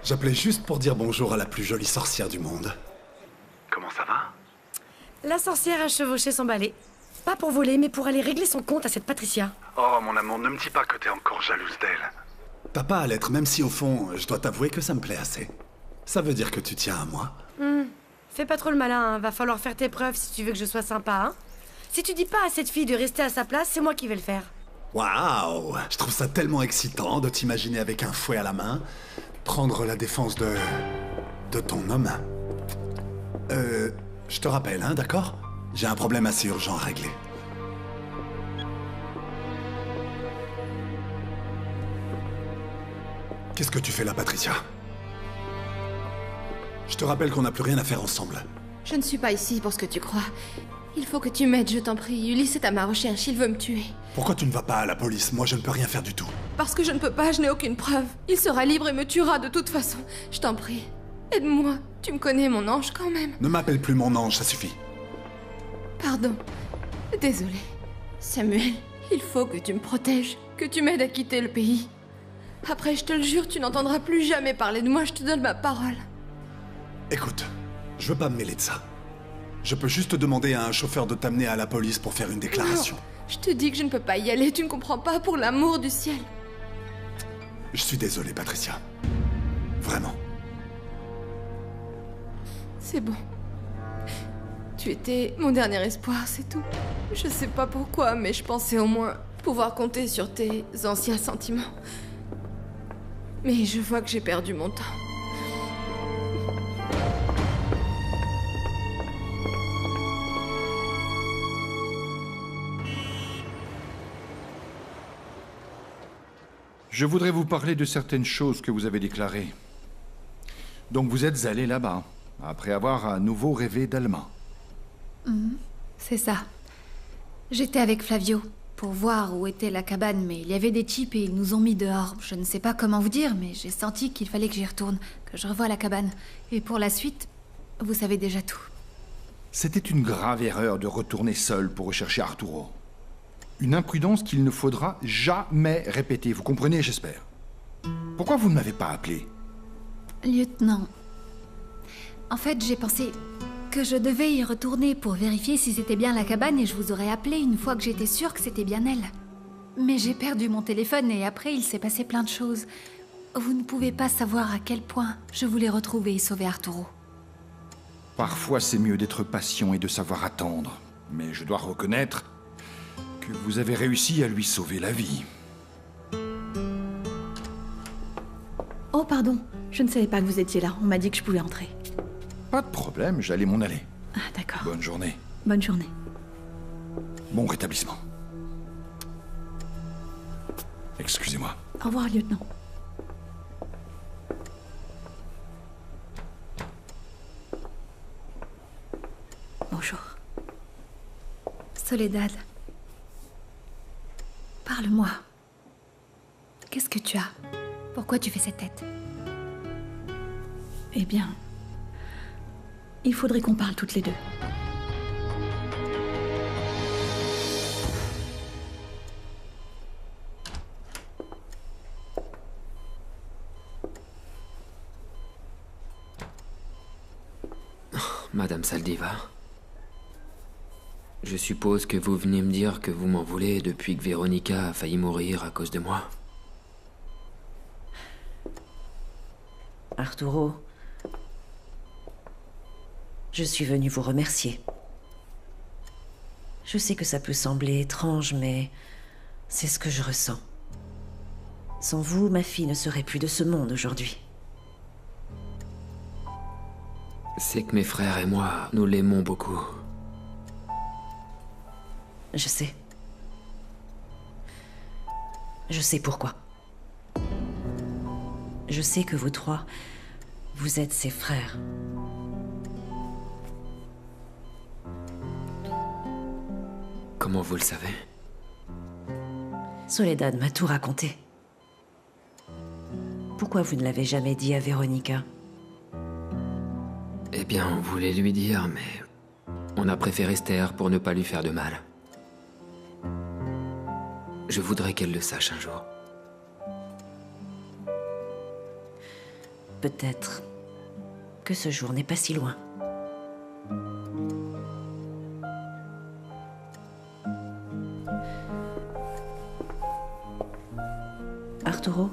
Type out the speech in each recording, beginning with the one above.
J'appelais juste pour dire bonjour à la plus jolie sorcière du monde. Comment ça va? La sorcière a chevauché son balai. Pas pour voler, mais pour aller régler son compte à cette Patricia. Oh, mon amour, ne me dis pas que t'es encore jalouse d'elle. T'as pas à l'être, même si au fond, je dois t'avouer que ça me plaît assez. Ça veut dire que tu tiens à moi. Fais pas trop le malin, hein. Va falloir faire tes preuves si tu veux que je sois sympa, hein. Si tu dis pas à cette fille de rester à sa place, c'est moi qui vais le faire. Waouh! Je trouve ça tellement excitant de t'imaginer avec un fouet à la main, prendre la défense de ton homme. Je te rappelle, hein, d'accord? J'ai un problème assez urgent à régler. Qu'est-ce que tu fais là, Patricia? Je te rappelle qu'on n'a plus rien à faire ensemble. Je ne suis pas ici pour ce que tu crois. Il faut que tu m'aides, je t'en prie. Ulysse est à ma recherche, il veut me tuer. Pourquoi tu ne vas pas à la police? Moi, je ne peux rien faire du tout. Parce que je ne peux pas, je n'ai aucune preuve. Il sera libre et me tuera de toute façon. Je t'en prie. Aide-moi. Tu me connais, mon ange, quand même. Ne m'appelle plus mon ange, ça suffit. Pardon. Désolée. Samuel, il faut que tu me protèges, que tu m'aides à quitter le pays. Après, je te le jure, tu n'entendras plus jamais parler de moi, je te donne ma parole. Écoute, je veux pas me mêler de ça. Je peux juste demander à un chauffeur de t'amener à la police pour faire une déclaration. Non, je te dis que je ne peux pas y aller, tu ne comprends pas, pour l'amour du ciel. Je suis désolé, Patricia. Vraiment. C'est bon. Tu étais mon dernier espoir, c'est tout. Je sais pas pourquoi, mais je pensais au moins pouvoir compter sur tes anciens sentiments. Mais je vois que j'ai perdu mon temps. Je voudrais vous parler de certaines choses que vous avez déclarées. Donc vous êtes allé là-bas, après avoir à nouveau rêvé d'Alma. C'est ça. J'étais avec Flavio pour voir où était la cabane, mais il y avait des types et ils nous ont mis dehors. Je ne sais pas comment vous dire, mais j'ai senti qu'il fallait que j'y retourne, que je revoie la cabane. Et pour la suite, vous savez déjà tout. C'était une grave erreur de retourner seul pour rechercher Arturo. Une imprudence qu'il ne faudra jamais répéter, vous comprenez, j'espère. Pourquoi vous ne m'avez pas appelé? Lieutenant, en fait, j'ai pensé que je devais y retourner pour vérifier si c'était bien la cabane et je vous aurais appelé une fois que j'étais sûre que c'était bien elle. Mais j'ai perdu mon téléphone et après, il s'est passé plein de choses. Vous ne pouvez pas savoir à quel point je voulais retrouver et sauver Arturo. Parfois, c'est mieux d'être patient et de savoir attendre. Mais je dois reconnaître que vous avez réussi à lui sauver la vie. Oh, pardon. Je ne savais pas que vous étiez là. On m'a dit que je pouvais entrer. Pas de problème, j'allais m'en aller. Ah, d'accord. Bonne journée. Bonne journée. Bon rétablissement. Excusez-moi. Au revoir, lieutenant. Bonjour. Soledad. Parle-moi. Qu'est-ce que tu as? Pourquoi tu fais cette tête? Eh bien, il faudrait qu'on parle toutes les deux. Madame Saldiva, je suppose que vous venez me dire que vous m'en voulez depuis que Véronica a failli mourir à cause de moi. Arturo, je suis venue vous remercier. Je sais que ça peut sembler étrange, mais c'est ce que je ressens. Sans vous, ma fille ne serait plus de ce monde aujourd'hui. C'est que mes frères et moi, nous l'aimons beaucoup. Je sais. Je sais pourquoi. Je sais que vous trois, vous êtes ses frères. Comment vous le savez? Soledad m'a tout raconté. Pourquoi vous ne l'avez jamais dit à Véronica? Eh bien, on voulait lui dire, mais on a préféré se taire pour ne pas lui faire de mal. Je voudrais qu'elle le sache un jour. peut-être que ce jour n'est pas si loin. Arturo,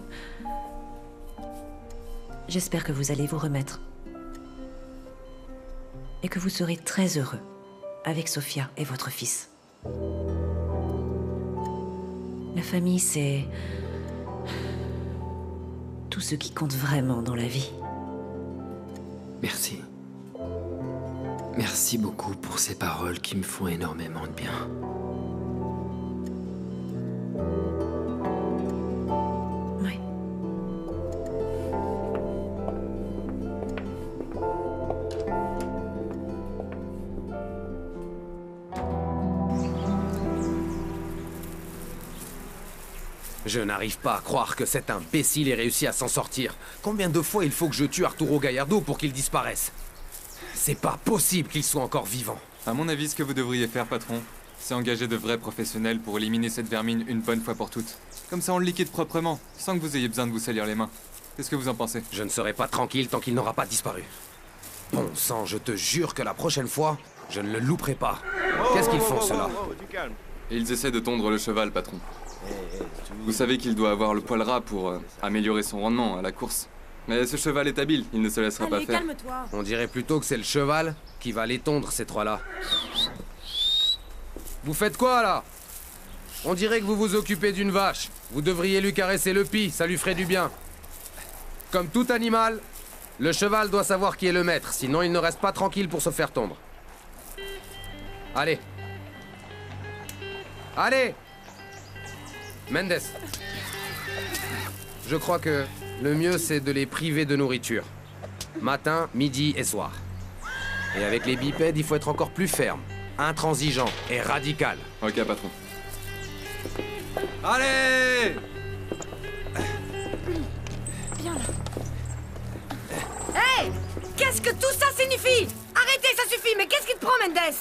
j'espère que vous allez vous remettre. Et que vous serez très heureux avec Sofia et votre fils. La famille, c'est tout ce qui compte vraiment dans la vie. Merci. Merci beaucoup pour ces paroles qui me font énormément de bien. Oui. Je n'arrive pas à croire que cet imbécile ait réussi à s'en sortir. Combien de fois il faut que je tue Arturo Gallardo pour qu'il disparaisse? C'est pas possible qu'il soit encore vivant. À mon avis, ce que vous devriez faire, patron, c'est engager de vrais professionnels pour éliminer cette vermine une bonne fois pour toutes. Comme ça, on le liquide proprement, sans que vous ayez besoin de vous salir les mains. Qu'est-ce que vous en pensez? Je ne serai pas tranquille tant qu'il n'aura pas disparu. Bon sang, je te jure que la prochaine fois, je ne le louperai pas. Qu'est-ce qu'ils font, ceux-là? Ils essaient de tondre le cheval, patron. Vous savez qu'il doit avoir le poil ras pour améliorer son rendement à la course. Mais ce cheval est habile, il ne se laissera pas faire. Calme-toi. On dirait plutôt que c'est le cheval qui va les tondre, ces trois-là. Vous faites quoi, là? On dirait que vous vous occupez d'une vache. Vous devriez lui caresser le pis, ça lui ferait du bien. Comme tout animal, le cheval doit savoir qui est le maître, sinon il ne reste pas tranquille pour se faire tondre. Allez. Allez! Mendes. Je crois que le mieux, c'est de les priver de nourriture. Matin, midi et soir. Et avec les bipèdes, il faut être encore plus ferme, intransigeant et radical. Ok, patron. Allez! Viens là. Hey! Qu'est-ce que tout ça signifie? Arrêtez, ça suffit, mais qu'est-ce qui te prend, Mendes?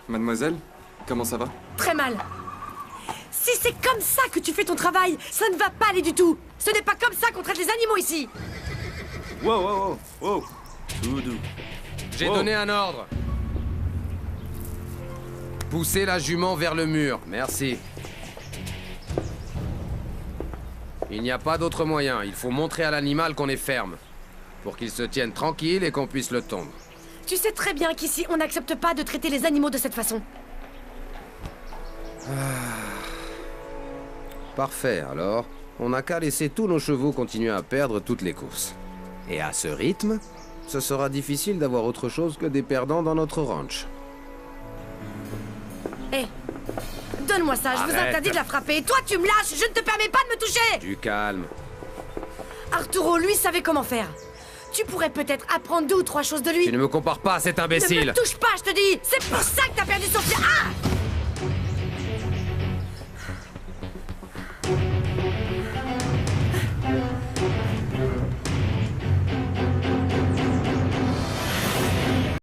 Mademoiselle, comment ça va? Très mal. Si c'est comme ça que tu fais ton travail, ça ne va pas aller du tout. Ce n'est pas comme ça qu'on traite les animaux ici. Wow. Tout doux. J'ai donné un ordre. Poussez la jument vers le mur, merci. Il n'y a pas d'autre moyen, il faut montrer à l'animal qu'on est ferme. Pour qu'il se tienne tranquille et qu'on puisse le tondre. Tu sais très bien qu'ici, on n'accepte pas de traiter les animaux de cette façon. Parfait, alors. On n'a qu'à laisser tous nos chevaux continuer à perdre toutes les courses. Et à ce rythme, ce sera difficile d'avoir autre chose que des perdants dans notre ranch. Hé, donne-moi ça, je vous Arrête. interdis de la frapper. Et toi, tu me lâches, je ne te permets pas de me toucher. Du calme. Arturo, lui, savait comment faire. Tu pourrais peut-être apprendre 2 ou 3 choses de lui. Tu ne me compares pas à cet imbécile. Ne me touche pas, je te dis. C'est pour ça que t'as perdu Sofia. Ah!